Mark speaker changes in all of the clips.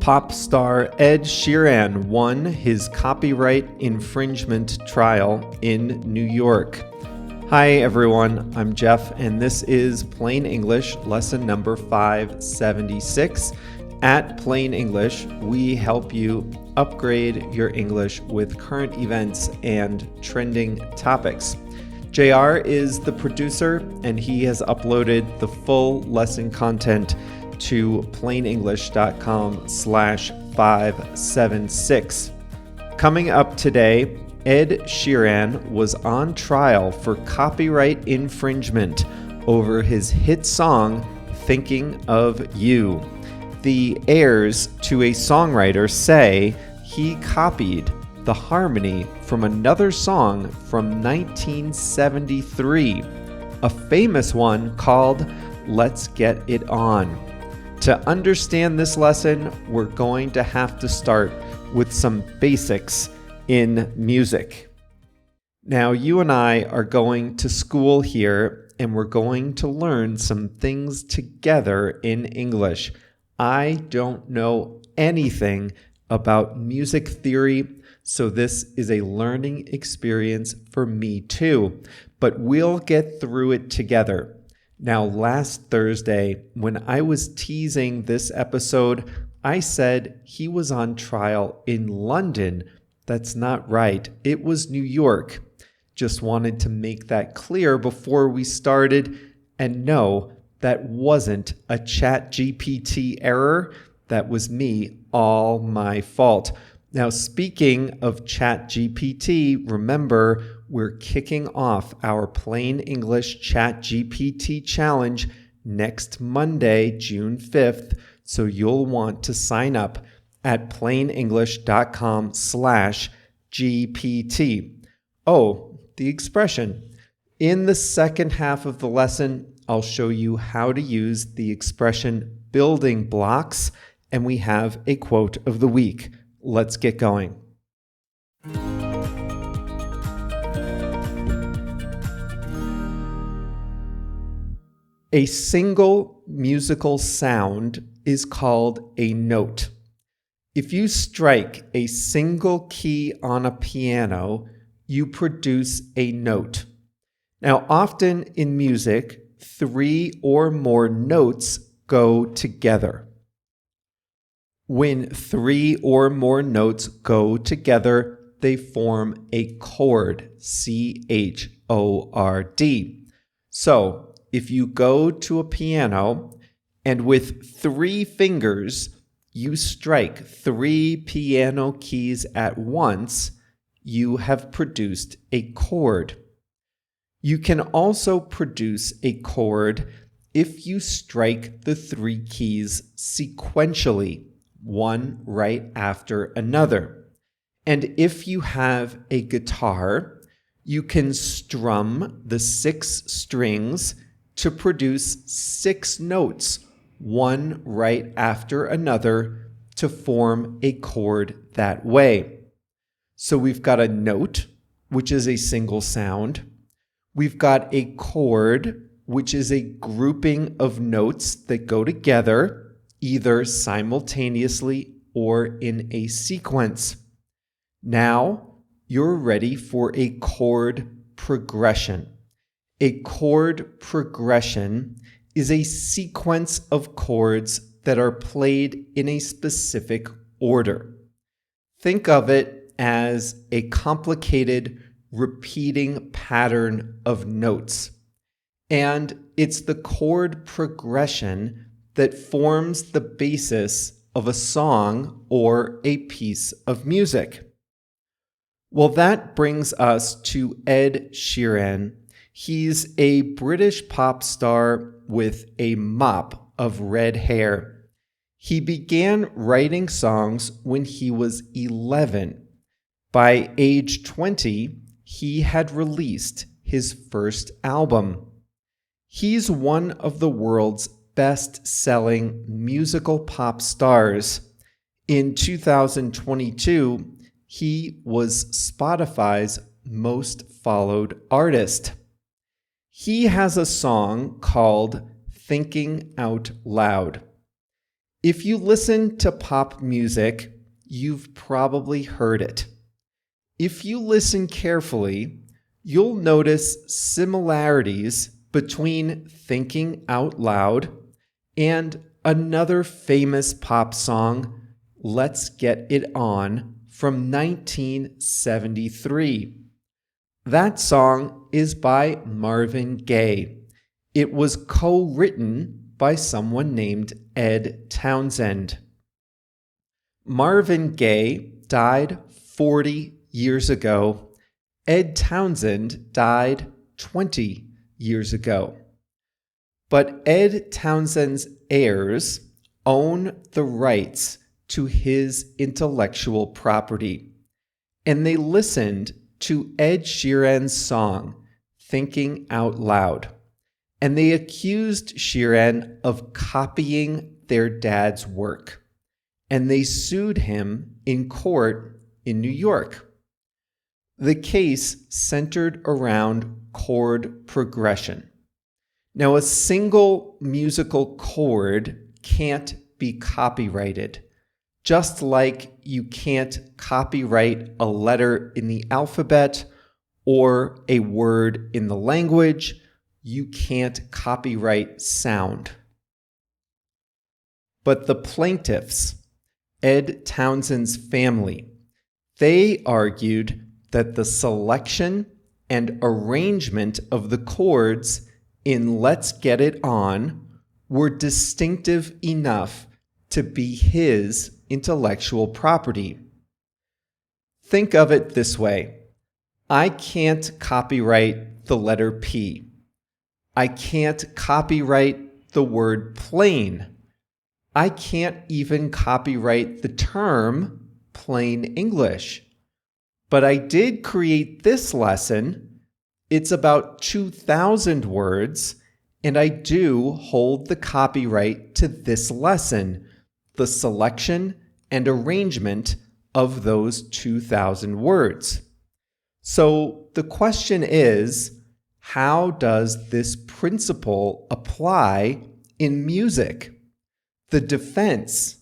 Speaker 1: Pop star Ed Sheeran won his copyright infringement trial in New York. Hi everyone, I'm Jeff, and this is Plain English lesson number 576. At Plain English, we help you upgrade your English with current events and trending topics. JR is the producer, and he has uploaded the full lesson content to plainenglish.com/576. Coming up today, Ed Sheeran was on trial for copyright infringement over his hit song, Thinking of You. The heirs to a songwriter say he copied the harmony from another song from 1973, a famous one called Let's Get It On. To understand this lesson, we're going to have to start with some basics in music. Now, you and I are going to school here, and we're going to learn some things together in English. I don't know anything about music theory, so this is a learning experience for me too, but we'll get through it together. Now, last Thursday, when I was teasing this episode, I said he was on trial in London. That's not right. It was New York. Just wanted to make that clear before we started. And no, that wasn't a ChatGPT error. That was me, all my fault. Now, speaking of ChatGPT, remember, we're kicking off our Plain English ChatGPT challenge next Monday, June 5th, so you'll want to sign up at plainenglish.com/GPT. Oh, the expression. In the second half of the lesson, I'll show you how to use the expression building blocks, and we have a quote of the week. Let's get going. A single musical sound is called a note. If you strike a single key on a piano, you produce a note. Now, often in music, 3 or more notes go together. When 3 or more notes go together, they form a chord, C-H-O-R-D. So, if you go to a piano and with 3 fingers, you strike 3 piano keys at once, you have produced a chord. You can also produce a chord if you strike the 3 keys sequentially, one right after another. And if you have a guitar, you can strum the 6 strings to produce 6 notes, one right after another, to form a chord that way. So we've got a note, which is a single sound. We've got a chord, which is a grouping of notes that go together, either simultaneously or in a sequence. Now you're ready for a chord progression. A chord progression is a sequence of chords that are played in a specific order. Think of it as a complicated repeating pattern of notes. And it's the chord progression that forms the basis of a song or a piece of music. Well, that brings us to Ed Sheeran. He's a British pop star with a mop of red hair. He began writing songs when he was 11. By age 20, he had released his first album. He's one of the world's best-selling musical pop stars. In 2022, he was Spotify's most followed artist. He has a song called Thinking Out Loud. If you listen to pop music, you've probably heard it. If you listen carefully, you'll notice similarities between thinking out loud and another famous pop song, Let's Get It On, from 1973. That song is by Marvin Gaye. It was co-written by someone named Ed Townsend. Marvin Gaye died 40 years ago. Ed Townsend died 20 years ago. But Ed Townsend's heirs own the rights to his intellectual property, and they listened to Ed Sheeran's song, Thinking Out Loud, and they accused Sheeran of copying their dad's work, and they sued him in court in New York. The case centered around chord progression. Now, a single musical chord can't be copyrighted, just like you can't copyright a letter in the alphabet or a word in the language. You can't copyright sound. But the plaintiffs, Ed Townsend's family, they argued that the selection and arrangement of the chords in Let's Get It On were distinctive enough to be his intellectual property. Think of it this way. I can't copyright the letter P. I can't copyright the word plain. I can't even copyright the term plain English. But I did create this lesson. It's about 2,000 words, and I do hold the copyright to this lesson, the selection and arrangement of those 2,000 words. So the question is, how does this principle apply in music? The defense,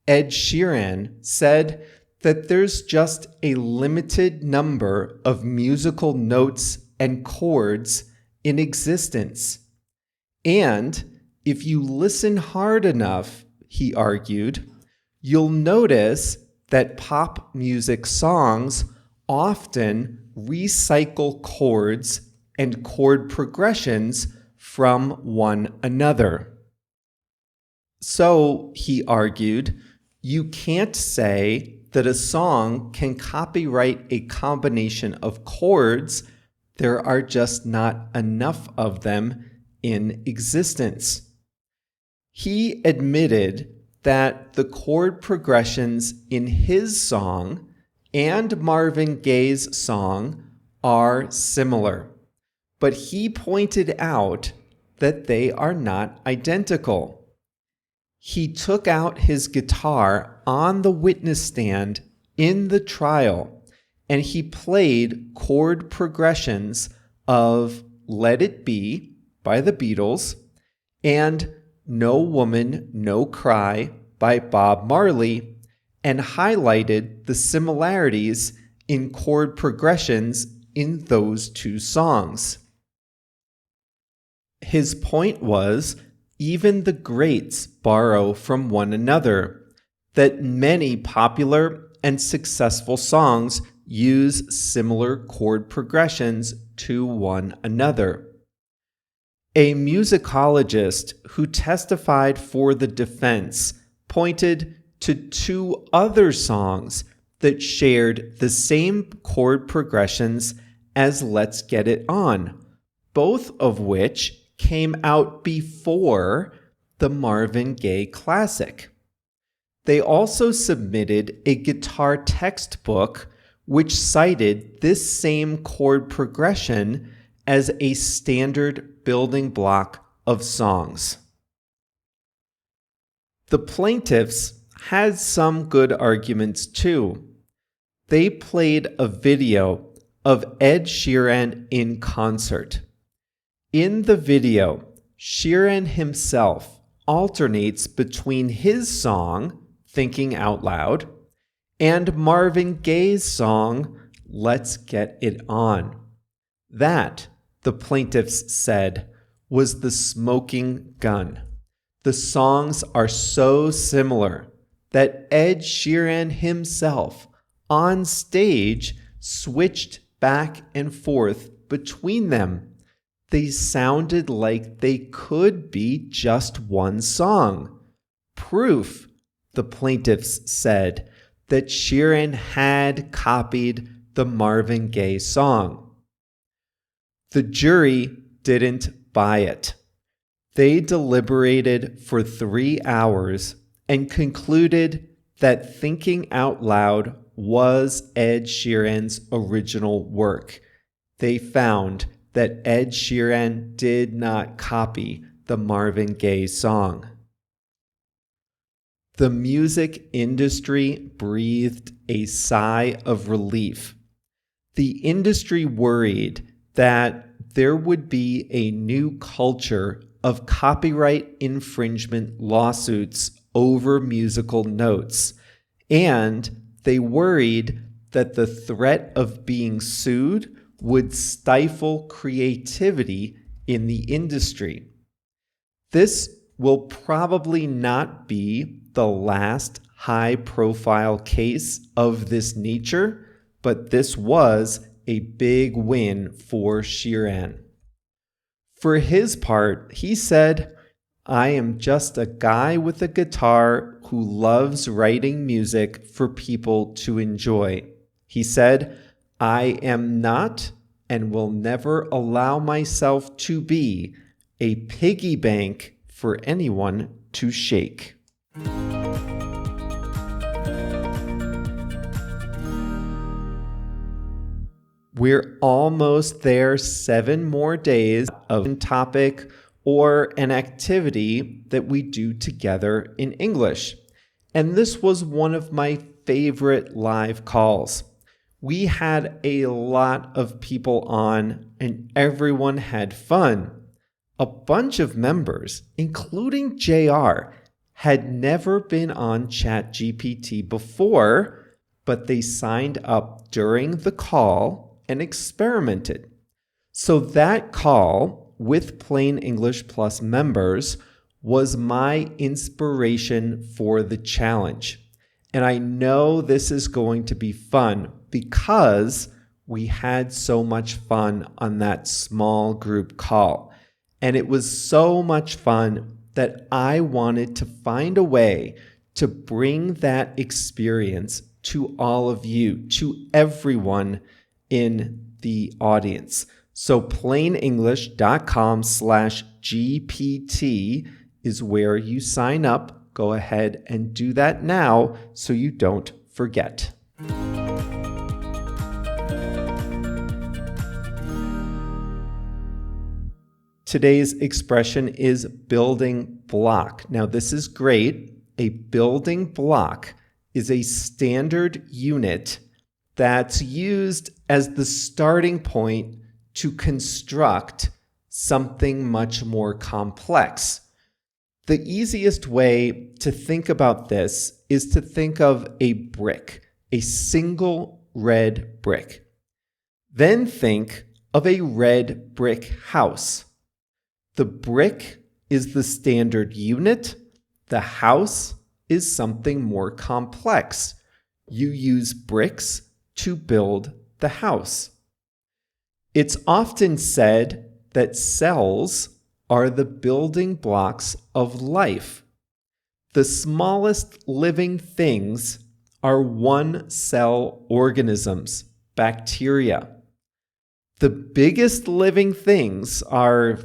Speaker 1: Ed Sheeran, said that there's just a limited number of musical notes and chords in existence. And if you listen hard enough, he argued, you'll notice that pop music songs often recycle chords and chord progressions from one another. So, he argued, you can't say that a song can copyright a combination of chords. There are just not enough of them in existence. He admitted that the chord progressions in his song and Marvin Gaye's song are similar, but he pointed out that they are not identical. He took out his guitar on the witness stand in the trial, and he played chord progressions of Let It Be by the Beatles and No Woman, No Cry by Bob Marley, and highlighted the similarities in chord progressions in those two songs. His point was, even the greats borrow from one another, that many popular and successful songs use similar chord progressions to one another. A musicologist who testified for the defense pointed to two other songs that shared the same chord progressions as Let's Get It On, both of which came out before the Marvin Gaye classic. They also submitted a guitar textbook which cited this same chord progression as a standard building block of songs. The plaintiffs had some good arguments too. They played a video of Ed Sheeran in concert. In the video, Sheeran himself alternates between his song, Thinking Out Loud, and Marvin Gaye's song, Let's Get It On. That, the plaintiffs said, was the smoking gun. The songs are so similar that Ed Sheeran himself, on stage, switched back and forth between them. They sounded like they could be just one song. Proof, the plaintiffs said, that Sheeran had copied the Marvin Gaye song. The jury didn't buy it. They deliberated for 3 hours and concluded that Thinking Out Loud was Ed Sheeran's original work. They found that Ed Sheeran did not copy the Marvin Gaye song. The music industry breathed a sigh of relief. The industry worried that there would be a new culture of copyright infringement lawsuits over musical notes, and they worried that the threat of being sued would stifle creativity in the industry. This will probably not be the last high-profile case of this nature, but this was a big win for Sheeran. For his part, he said, "I am just a guy with a guitar who loves writing music for people to enjoy." He said, "I am not and will never allow myself to be a piggy bank for anyone to shake." We're almost there. 7 more days of a topic or an activity that we do together in English. And this was one of my favorite live calls. We had a lot of people on and everyone had fun. A bunch of members, including JR, had never been on ChatGPT before, but they signed up during the call and experimented. So that call with Plain English Plus members was my inspiration for the challenge. And I know this is going to be fun because we had so much fun on that small group call. And it was so much fun that I wanted to find a way to bring that experience to all of you, to everyone in the audience. So plainenglish.com/GPT is where you sign up. Go ahead and do that now so you don't forget. Today's expression is building block. Now, this is great. A building block is a standard unit that's used as the starting point to construct something much more complex. The easiest way to think about this is to think of a brick, a single red brick. Then think of a red brick house. The brick is the standard unit. The house is something more complex. You use bricks to build the house. It's often said that cells are the building blocks of life. The smallest living things are one-cell organisms, bacteria. The biggest living things are,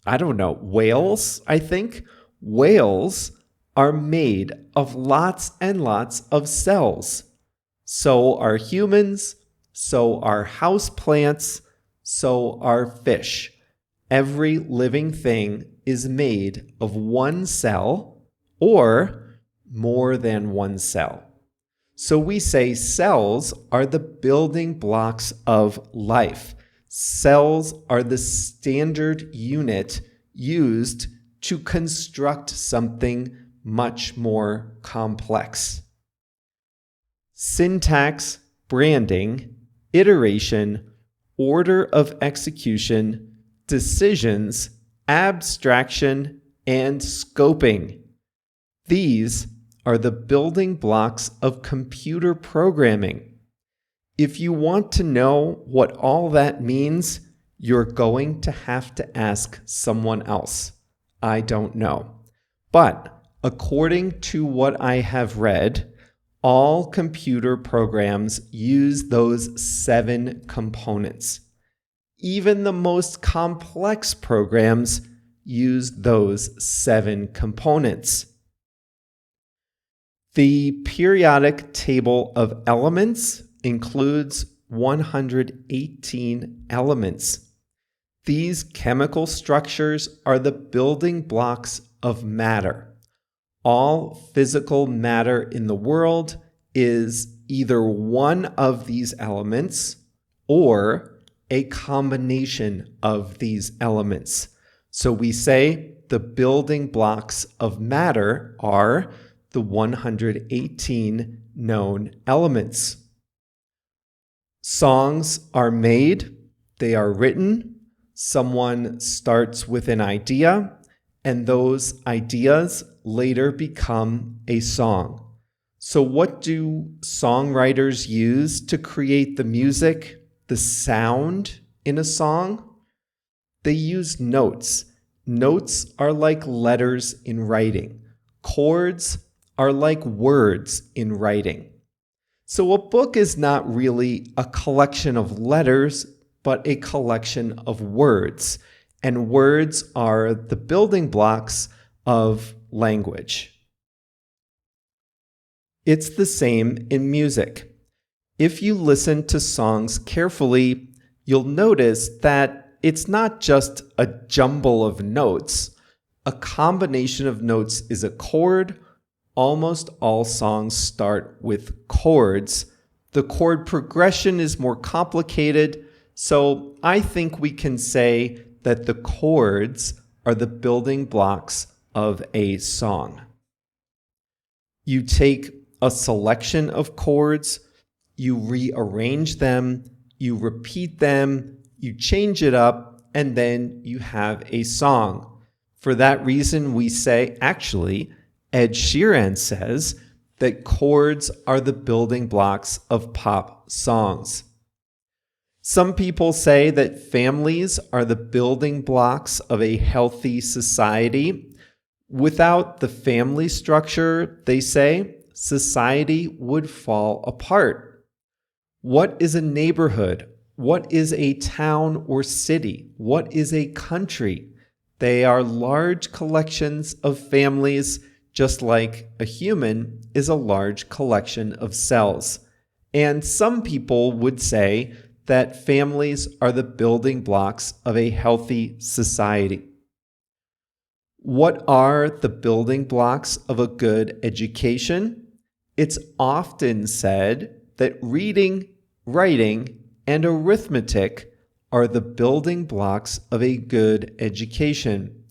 Speaker 1: whales, I think. Whales are made of lots and lots of cells. So are humans, so are houseplants, so are fish. Every living thing is made of one cell or more than one cell. So we say cells are the building blocks of life. Cells are the standard unit used to construct something much more complex. Syntax, branding, iteration, order of execution, decisions, abstraction, and scoping. These are the building blocks of computer programming. If you want to know what all that means, you're going to have to ask someone else. I don't know. But according to what I have read, all computer programs use those 7 components. Even the most complex programs use those 7 components. The periodic table of elements includes 118 elements. These chemical structures are the building blocks of matter. All physical matter in the world is either one of these elements or a combination of these elements. So we say the building blocks of matter are the 118 known elements. Songs are made, they are written, someone starts with an idea, and those ideas later become a song. So what do songwriters use to create the music, the sound in a song? They use notes. Notes are like letters in writing. Chords are like words in writing. So a book is not really a collection of letters, but a collection of words. And words are the building blocks of language. It's the same in music. If you listen to songs carefully, you'll notice that it's not just a jumble of notes. A combination of notes is a chord. Almost all songs start with chords. The chord progression is more complicated, so I think we can say that the chords are the building blocks of a song. You take a selection of chords, you rearrange them, you repeat them, you change it up, and then you have a song. For that reason, we say, actually, Ed Sheeran says that chords are the building blocks of pop songs. Some people say that families are the building blocks of a healthy society. Without the family structure, they say, society would fall apart. What is a neighborhood? What is a town or city? What is a country? They are large collections of families, just like a human is a large collection of cells. And some people would say that families are the building blocks of a healthy society. What are the building blocks of a good education? It's often said that reading, writing, and arithmetic are the building blocks of a good education.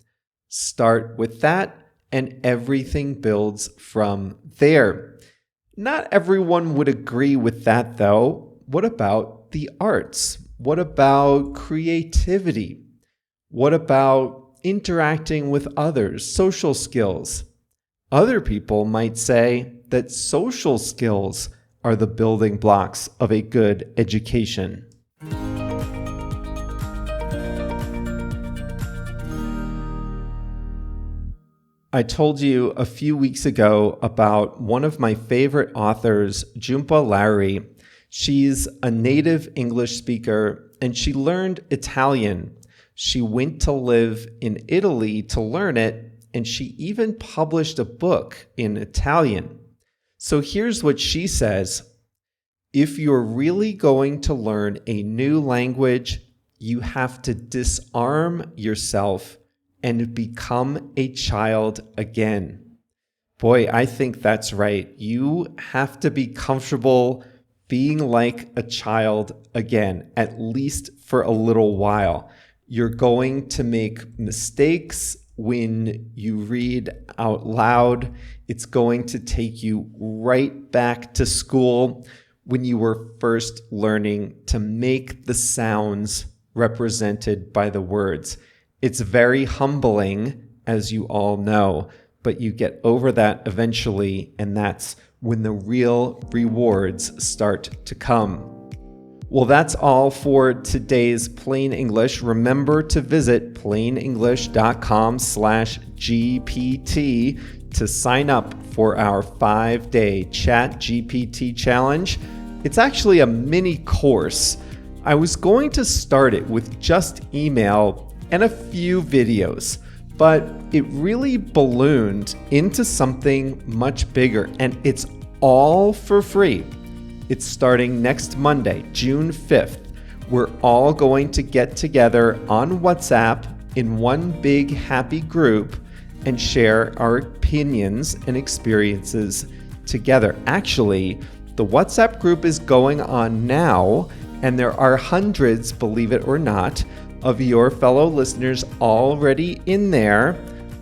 Speaker 1: Start with that, and everything builds from there. Not everyone would agree with that, though. What about the arts? What about creativity? What about interacting with others, social skills? Other people might say that social skills are the building blocks of a good education. I told you a few weeks ago about one of my favorite authors, Jhumpa Lahiri. She's a native English speaker and she learned Italian. She went to live in Italy to learn it, and she even published a book in Italian. So here's what she says. If you're really going to learn a new language, you have to disarm yourself and become a child again. Boy, I think that's right. You have to be comfortable being like a child again, at least for a little while. You're going to make mistakes when you read out loud. It's going to take you right back to school when you were first learning to make the sounds represented by the words. It's very humbling, as you all know, but you get over that eventually, and that's when the real rewards start to come. Well, that's all for today's Plain English. Remember to visit plainenglish.com/GPT to sign up for our 5-day ChatGPT challenge. It's actually a mini course. I was going to start it with just email and a few videos, but it really ballooned into something much bigger, and it's all for free. It's starting next Monday, June 5th. We're all going to get together on WhatsApp in one big happy group and share our opinions and experiences together. Actually, the WhatsApp group is going on now, and there are hundreds, believe it or not, of your fellow listeners already in there,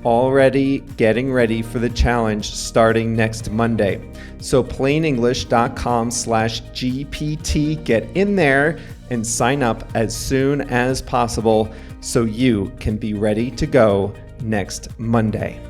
Speaker 1: already getting ready for the challenge starting next Monday. So plainenglish.com/GPT, get in there and sign up as soon as possible so you can be ready to go next Monday.